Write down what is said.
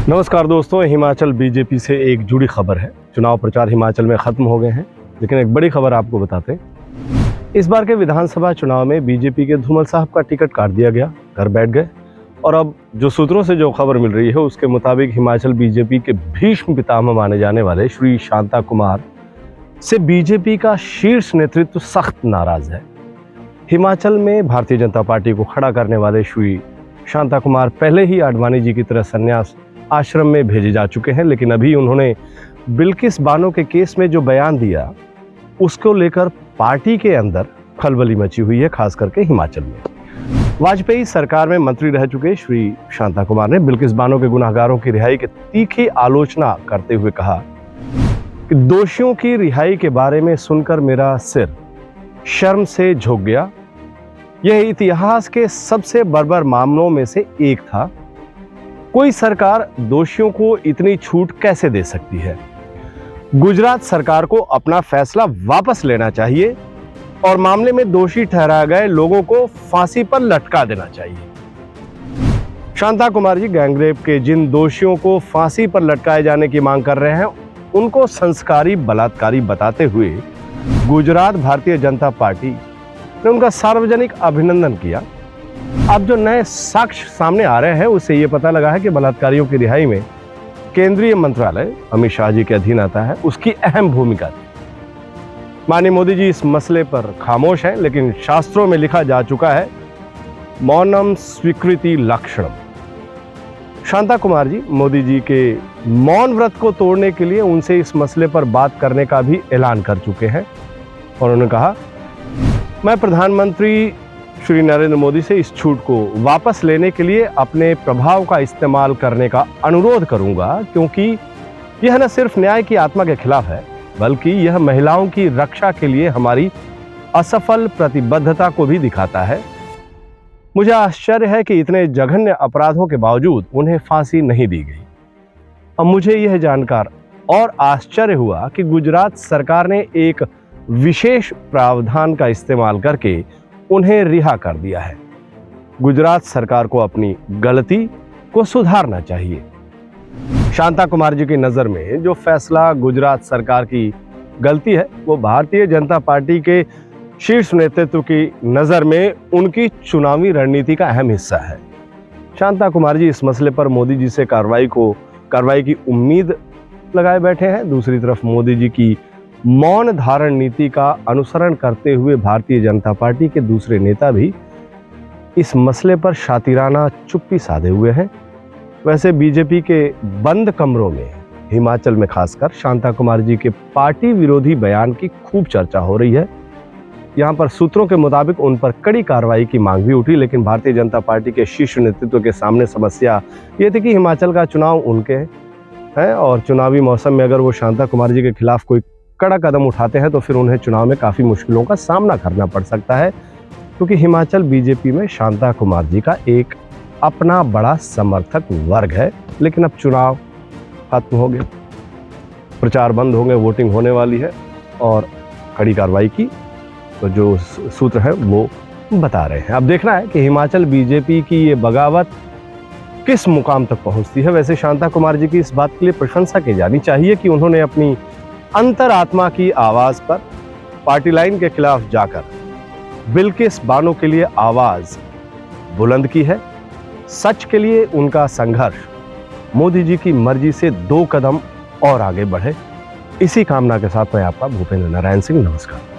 नमस्कार दोस्तों, हिमाचल बीजेपी से एक जुड़ी खबर है। चुनाव प्रचार हिमाचल में खत्म हो गए हैं, लेकिन एक बड़ी खबर आपको बताते हैं। इस बार के विधानसभा चुनाव में बीजेपी के धूमल साहब का टिकट काट दिया गया, घर बैठ गए। और अब जो सूत्रों से जो खबर मिल रही है उसके मुताबिक हिमाचल बीजेपी के भीष्म पितामह माने जाने वाले श्री शांता कुमार से बीजेपी का शीर्ष नेतृत्व सख्त नाराज है। हिमाचल में भारतीय जनता पार्टी को खड़ा करने वाले श्री शांता कुमार पहले ही आडवाणी जी की तरह संन्यास आश्रम में भेजे जा चुके हैं, लेकिन अभी उन्होंने बिल्किस बानो के केस में जो बयान दिया उसको लेकर पार्टी के अंदर खलबली मची हुई है, खास करके हिमाचल में। वाजपेयी सरकार में मंत्री रह चुके श्री शांता कुमार ने बिल्किस बानो के गुनाहगारों की रिहाई की तीखी आलोचना करते हुए कहा कि दोषियों की रिहाई के बारे में सुनकर मेरा सिर शर्म से झुक गया। यह इतिहास के सबसे बर्बर मामलों में से एक था। कोई सरकार दोषियों को इतनी छूट कैसे दे सकती है? गुजरात सरकार को अपना फैसला वापस लेना चाहिए और मामले में दोषी ठहराए गए लोगों को फांसी पर लटका देना चाहिए। शांता कुमार जी गैंगरेप के जिन दोषियों को फांसी पर लटकाए जाने की मांग कर रहे हैं उनको संस्कारी बलात्कारी बताते हुए गुजरात भारतीय जनता पार्टी ने उनका सार्वजनिक अभिनंदन किया। अब जो नए साक्ष्य सामने आ रहे हैं उससे ये पता लगा है कि बलात्कारियों की रिहाई में केंद्रीय मंत्रालय अमित शाह जी के अधीन आता है, उसकी अहम भूमिका थी। माननीय मोदी जी इस मसले पर खामोश हैं, लेकिन शास्त्रों में लिखा जा चुका है मौनम स्वीकृति लक्षणम। शांता कुमार जी मोदी जी के मौन व्रत को तोड़ने के लिए उनसे इस मसले पर बात करने का भी ऐलान कर चुके हैं और उन्होंने कहा, मैं प्रधानमंत्री श्री नरेंद्र मोदी से इस छूट को वापस लेने के लिए अपने प्रभाव का इस्तेमाल करने का अनुरोध करूंगा, क्योंकि यह न सिर्फ न्याय की आत्मा के खिलाफ है बल्कि यह महिलाओं की रक्षा के लिए हमारी असफल प्रतिबद्धता को भी दिखाता है। मुझे आश्चर्य है कि इतने जघन्य अपराधों के बावजूद उन्हें फांसी नहीं दी गई। अब मुझे यह जानकर और आश्चर्य हुआ कि गुजरात सरकार ने एक विशेष प्रावधान का इस्तेमाल करके उन्हें रिहा कर दिया है। गुजरात सरकार को अपनी गलती को सुधारना चाहिए। शांता कुमार जी की नजर में जो फैसला गुजरात सरकार की गलती है वो भारतीय जनता पार्टी के शीर्ष नेतृत्व की नजर में उनकी चुनावी रणनीति का अहम हिस्सा है। शांता कुमार जी इस मसले पर मोदी जी से कार्रवाई की उम्मीद लगाए बैठे हैं। दूसरी तरफ मोदी जी की मौन धारण नीति का अनुसरण करते हुए भारतीय जनता पार्टी के दूसरे नेता भी इस मसले पर शातिराना चुप्पी साधे हुए हैं। वैसे बीजेपी के बंद कमरों में हिमाचल में खासकर शांता कुमार जी के पार्टी विरोधी बयान की खूब चर्चा हो रही है। यहां पर सूत्रों के मुताबिक उन पर कड़ी कार्रवाई की मांग भी उठी, लेकिन भारतीय जनता पार्टी के शीर्ष नेतृत्व के सामने समस्या ये थी कि हिमाचल का चुनाव उनके है और चुनावी मौसम में अगर वो शांता कुमार जी के खिलाफ कोई कड़ा कदम उठाते हैं तो फिर उन्हें चुनाव में काफ़ी मुश्किलों का सामना करना पड़ सकता है, क्योंकि हिमाचल बीजेपी में शांता कुमार जी का एक अपना बड़ा समर्थक वर्ग है। लेकिन अब चुनाव खत्म हो गए, प्रचार बंद हो गए, वोटिंग होने वाली है और कड़ी कार्रवाई की तो जो सूत्र है वो बता रहे हैं। अब देखना है कि हिमाचल बीजेपी की ये बगावत किस मुकाम तक पहुंचती है। वैसे शांता कुमार जी की इस बात के लिए प्रशंसा की जानी चाहिए कि उन्होंने अपनी अंतरात्मा की आवाज पर पार्टी लाइन के खिलाफ जाकर बिल्किस बानो के लिए आवाज बुलंद की है। सच के लिए उनका संघर्ष मोदी जी की मर्जी से 2 कदम और आगे बढ़े। इसी कामना के साथ मैं आपका भूपेंद्र नारायण सिंह, नमस्कार।